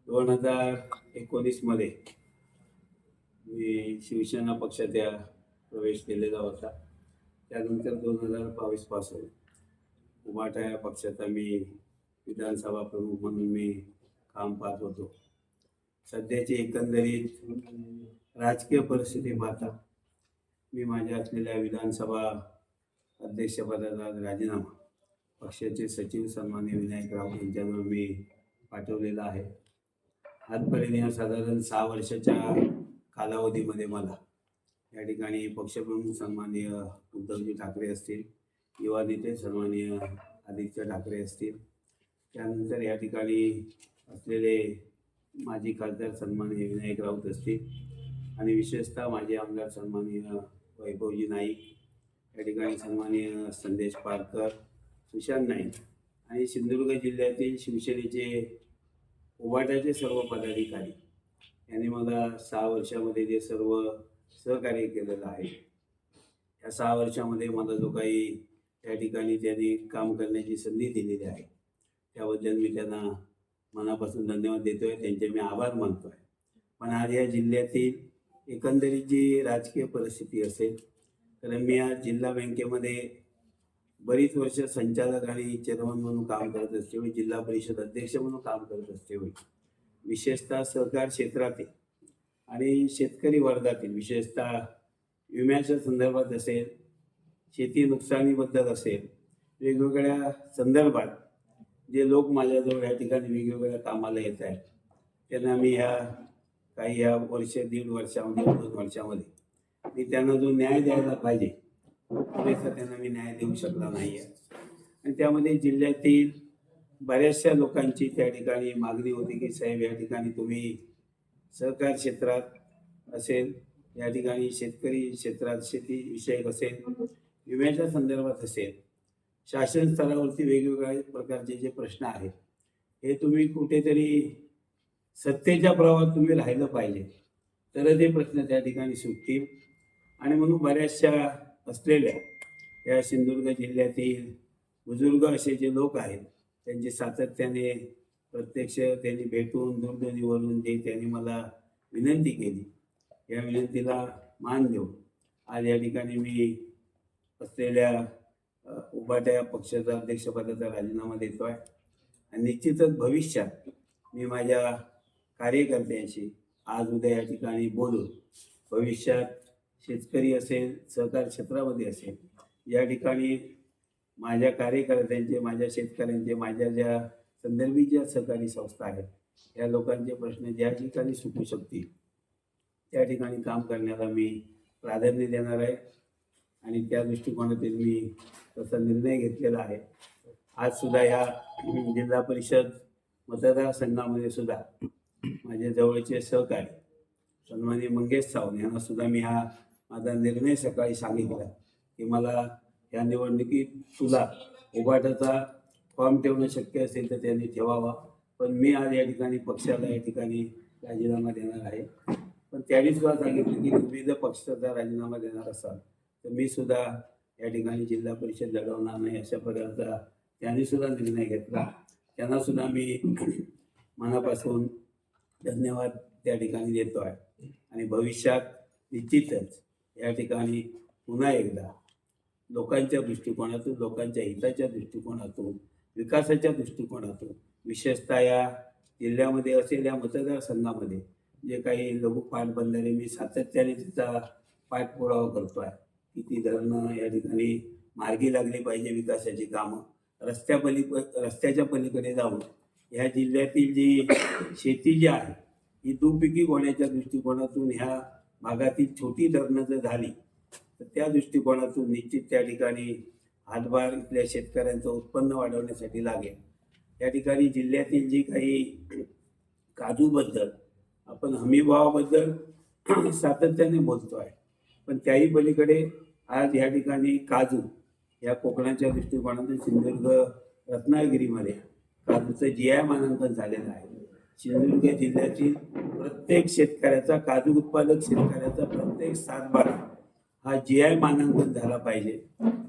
2019 मध्ये मी शिवसेना पक्षात प्रवेश केलेला होता. त्यानंतर 2022 पासून उभाटा या पक्षाचा मी विधानसभा प्रमुख म्हणून मी काम पाहत होतो. सध्याची एकंदरीत राजकीय परिस्थिती पाहता मी माझ्या असलेल्या विधानसभा अध्यक्षपदाचा राजीनामा पक्षाचे सचिव सन्माननीय विनायक राऊत यांच्याजवळ मी पाठवलेला आहे. आजपर्यंत साधारण 6 वर्षाच्या कालावधीमध्ये मला या ठिकाणी पक्षप्रमुख सन्माननीय उद्धवजी ठाकरे असतील, युवा नेते सन्माननीय आदित्य ठाकरे असतील, त्यानंतर या ठिकाणी असलेले माजी खासदार सन्माननीय विनायक राऊत असतील आणि विशेषतः माजी आमदार सन्माननीय वैभवजी नाईक, या ठिकाणी सन्माननीय संदेश पारकर, सुशांत नाईक आणि सिंधुदुर्ग जिल्ह्यातील शिवसेनेचे उभाटाचे सर्व पदाधिकारी यांनी मला 6 वर्षामध्ये जे सर्व सहकार्य केलेलं आहे, या 6 वर्षामध्ये मला जो काही त्या ठिकाणी त्यांनी काम करण्याची संधी दिलेली आहे त्याबद्दल मी त्यांना मनापासून धन्यवाद देतोय, त्यांचे मी आभार मानतोय. पण आज या जिल्ह्यातील एकंदरीत जी राजकीय परिस्थिती असेल तर मी आज जिल्हा बँकेमध्ये बरीच वर्ष संचालक आणि चेअरमन म्हणून काम करत असते वेळी, जिल्हा परिषद अध्यक्ष म्हणून काम करत असते वेळी विशेषतः सहकार क्षेत्रातील आणि शेतकरी वर्गातील विशेषतः विम्याच्या संदर्भात असेल, शेती नुकसानीबद्दल असेल, वेगवेगळ्या संदर्भात जे लोक माझ्याजवळ या ठिकाणी वेगवेगळ्या कामाला येत आहेत त्यांना मी ह्या वर्ष 1.5 वर्षामध्ये 2 वर्षामध्ये मी त्यांना जो न्याय द्यायला पाहिजे पुरेसा त्यांना मी न्याय देऊ शकला नाही आहे. आणि त्यामध्ये जिल्ह्यातील बऱ्याचशा लोकांची त्या ठिकाणी मागणी होती की साहेब या ठिकाणी तुम्ही सहकार क्षेत्रात असेल, या ठिकाणी शेतकरी क्षेत्रात शेती विषयक असेल, विम्याच्या संदर्भात असेल, शासन स्तरावरती वेगवेगळ्या प्रकारचे जे प्रश्न आहेत हे तुम्ही कुठेतरी सत्तेच्या प्रवाहात तुम्ही राहिलं पाहिजे तर ते प्रश्न त्या ठिकाणी सुटतील. आणि म्हणून बऱ्याचशा असलेल्या या सिंधुदुर्ग जिल्ह्यातील बुजुर्ग असे जे लोक आहेत त्यांची सातत्याने प्रत्यक्ष त्यांनी भेटून दूरध्वनीवरून जे त्यांनी मला विनंती केली, या विनंतीला मान देऊन आज या ठिकाणी मी असलेल्या उभाटा या पक्षाचा अध्यक्षपदाचा राजीनामा देतो आहे. आणि निश्चितच भविष्यात मी माझ्या कार्यकर्त्यांशी आज उद्या या ठिकाणी बोलून भविष्यात शेतकरी असेल, सहकार क्षेत्रामध्ये असेल, या ठिकाणी माझ्या कार्यकर्त्यांचे, माझ्या शेतकऱ्यांचे, माझ्या ज्या संदर्भित ज्या सहकारी संस्था आहेत या लोकांचे प्रश्न ज्या ठिकाणी सुटू शकतील त्या ठिकाणी काम करण्याला मी प्राधान्य देणार आहे. आणि त्या दृष्टिकोनातून मी तसा निर्णय घेतलेला आहे. आज सुद्धा ह्या जिल्हा परिषद मतदारसंघामध्ये सुद्धा माझे जवळचे सहकारी सन्माननीय मंगेश सावंत यांना सुद्धा मी माझा निर्णय सकाळी सांगितला की मला या निवडणुकीत तुला उभाटाचा फॉर्म ठेवणं शक्य असेल तर त्यांनी ठेवावा, पण मी आज या ठिकाणी पक्षाला या ठिकाणी राजीनामा देणार आहे. पण त्यांनी सुद्धा सांगितलं की तुम्ही जर पक्षाचा राजीनामा देणार असाल तर मी सुद्धा या ठिकाणी जिल्हा परिषद लढवणार नाही अशा प्रकारचा त्यांनी सुद्धा निर्णय घेतला. त्यांना सुद्धा मी मनापासून धन्यवाद त्या ठिकाणी देतो आहे. आणि भविष्यात निश्चितच या ठिकाणी पुन्हा एकदा लोकांच्या दृष्टिकोनातून, लोकांच्या हिताच्या दृष्टिकोनातून, विकासाच्या दृष्टिकोनातून विशेषतः या जिल्ह्यामध्ये असेल या मतदारसंघामध्ये जे काही लघु पाटबंधारे मी सातत्याने तिचा पाठपुरावा करतो आहे की ती धरणं या ठिकाणी मार्गी लागली पाहिजे, विकासाची कामं रस्त्याच्या पलीकडे जाऊन ह्या जिल्ह्यातील जी शेती जी आहे ही दुपिकी होण्याच्या दृष्टिकोनातून ह्या भागातील छोटी धरणं जर झाली तर त्या दृष्टिकोनातून निश्चित त्या ठिकाणी हातभार इथल्या शेतकऱ्यांचं उत्पन्न वाढवण्यासाठी लागेल. या ठिकाणी जिल्ह्यातील जी काही काजूबद्दल आपण हमीभावाबद्दल सातत्याने बोलतो आहे, पण त्याही पलीकडे आज या ठिकाणी काजू या कोकणाच्या दृष्टिकोनातून सिंधुदुर्ग रत्नागिरीमध्ये काजूचं GI मानांकन झालेलं आहे. सिंधुदुर्ग जिल्ह्यातील प्रत्येक शेतकऱ्याचा, काजू उत्पादक शेतकऱ्याचा प्रत्येक सातबारा हा GI मानांकन झाला पाहिजे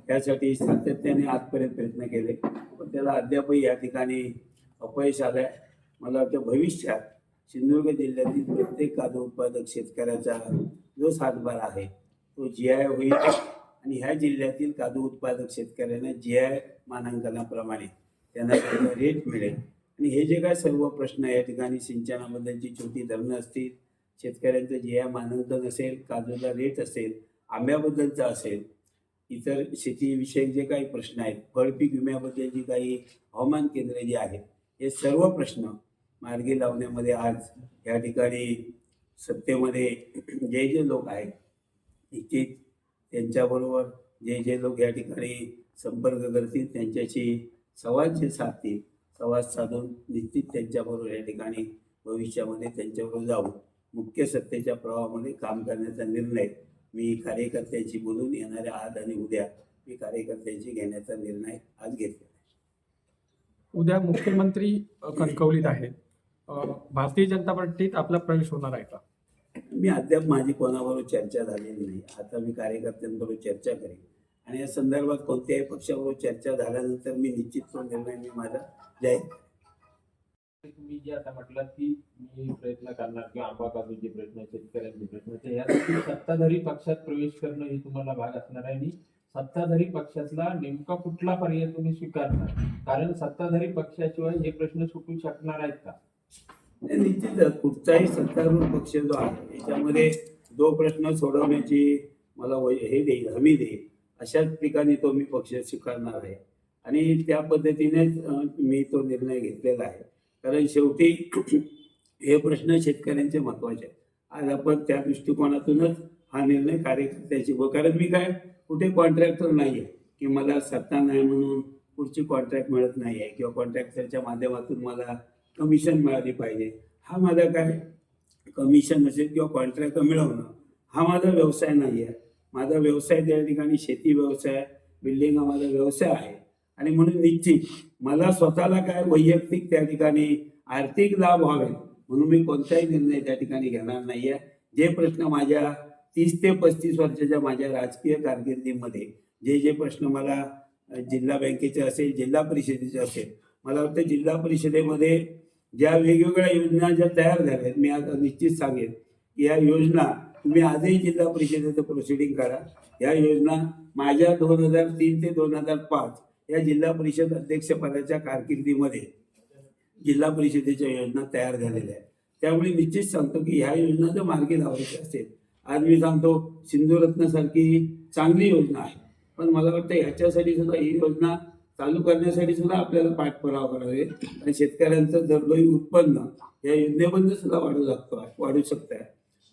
यासाठी सातत्याने आजपर्यंत प्रयत्न केले, पण त्याला अद्यापही या ठिकाणी अपयश आलंय. मला वाटतं भविष्यात सिंधुदुर्ग जिल्ह्यातील प्रत्येक काजू उत्पादक शेतकऱ्याचा जो सातबारा आहे तो GI होईल आणि ह्या जिल्ह्यातील काजू उत्पादक शेतकऱ्यांना GI मानांकनाप्रमाणे त्यांना त्याचा रेट मिळेल. आणि हे जे काय सर्व प्रश्न या ठिकाणी सिंचनाबद्दलची छोटी धरणं असतील, शेतकऱ्यांचं GI मानांकन असेल, काजूला रेट असेल, आंब्याबद्दलचा असेल, इतर शेतीविषयक जे काही प्रश्न आहेत, फळपीक विम्याबद्दलची काही हवामान केंद्र जे आहेत, हे सर्व प्रश्न मार्गी लावण्यामध्ये आज या ठिकाणी सत्तेमध्ये जे जे लोक आहेत निश्चित त्यांच्याबरोबर जे लोक या ठिकाणी संपर्क करतील त्यांच्याशी संवाद साधतील, संवाद साधून निश्चित त्यांच्याबरोबर या ठिकाणी भविष्यामध्ये त्यांच्याबरोबर जाऊन मुख्य सत्तेच्या प्रवाहामध्ये काम करण्याचा निर्णय मी कार्यकर्त्यांशी बोलून येणाऱ्या आज आणि उद्या मी कार्यकर्त्यांशी घेण्याचा निर्णय आज घेतला. उद्या मुख्यमंत्री कणकवलीत आहेत. भारतीय जनता पार्टीत आपला प्रवेश होणार आहे का? मी अद्याप माझी कोणाबरोबर चर्चा झालेली नाही. आता मी कार्यकर्त्यांबरोबर चर्चा करेन आणि या संदर्भात कोणत्याही पक्षाबरोबर चर्चा झाल्यानंतर मी निश्चित तो निर्णय मी माझा जाहीर करेन. तुम्ही जे आता म्हटलात की मी प्रयत्न करणार किंवा आंबा काजूचे प्रश्न, शेतकऱ्यांचे प्रश्न, तर यासाठी सत्ताधारी पक्षात प्रवेश करणं हे तुम्हाला भाग असणार आहे. आणि सत्ताधारी पक्षातला नेमका कुठला पर्याय तुम्ही स्वीकारणार? कारण सत्ताधारी पक्षाशिवाय हे प्रश्न सुटू शकणार आहेत का? निश्चितच कुठचाही सत्तारूढ पक्ष जो आहे याच्यामध्ये जो प्रश्न सोडवण्याची मला हे देईल, हमी देईल, अशाच ठिकाणी तो मी पक्ष स्वीकारणार आहे आणि त्या पद्धतीनेच मी तो निर्णय घेतलेला आहे. कारण शेवटी हे प्रश्न शेतकऱ्यांचे महत्त्वाचे आहेत. आज आपण त्या दृष्टिकोनातूनच हा निर्णय कार्यकर्त्याची कारण मी काय कुठे कॉन्ट्रॅक्टर नाही आहे की मला सत्ता नाही म्हणून पुढची कॉन्ट्रॅक्ट मिळत नाही आहे किंवा कॉन्ट्रॅक्टरच्या माध्यमातून मला कमिशन मिळाली पाहिजे. हा माझा काय कमिशन असेल किंवा कॉन्ट्रॅक्ट मिळवणं हा माझा व्यवसाय नाही आहे. माझा व्यवसाय त्या ठिकाणी शेती व्यवसाय, बिल्डिंग हा माझा व्यवसाय आहे आणि म्हणून निश्चित मला स्वतःला काय वैयक्तिक त्या ठिकाणी आर्थिक लाभ व्हावे म्हणून मी कोणताही निर्णय त्या ठिकाणी घेणार नाही आहे. जे प्रश्न माझ्या 30 ते 35 वर्षाच्या माझ्या राजकीय कारकिर्दीमध्ये जे प्रश्न मला जिल्हा बँकेचे असेल, जिल्हा परिषदेचे असेल, मला वाटतं जिल्हा परिषदेमध्ये ज्या वेगवेगळ्या योजना ज्या तयार झाल्या आहेत, मी आता निश्चित सांगेन की या योजना तुम्ही आजही जिल्हा परिषदेचं प्रोसिडिंग करा. या योजना माझ्या 2003 ते 2005 या जिल्हा परिषद अध्यक्षपदाच्या कारकिर्दीमध्ये जिल्हा परिषदेच्या योजना तयार झालेल्या आहेत. त्यामुळे निश्चित सांगतो की ह्या योजना जर मार्गी लावायच्या असेल, आज मी सांगतो सिंधुरत्नसारखी चांगली योजना आहे, पण मला वाटतं ह्याच्यासाठी सुद्धा ही योजना चालू करण्यासाठी सुद्धा आपल्याला पाठपुरावा करावा लागेल आणि शेतकऱ्यांचं दरडोई उत्पन्न या योजनेबद्दल सुद्धा वाढू शकतं आहे.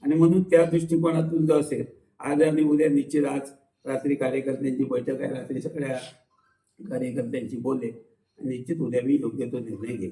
आणि म्हणून त्या दृष्टिकोनातून जर असेल आज आणि उद्या निश्चित आज रात्री कार्यकर्त्यांची बैठक आहे, रात्री सगळ्या कार्यकर्त्यांची बोले निश्चित उद्या मी योग्य तो निर्णय घेईन.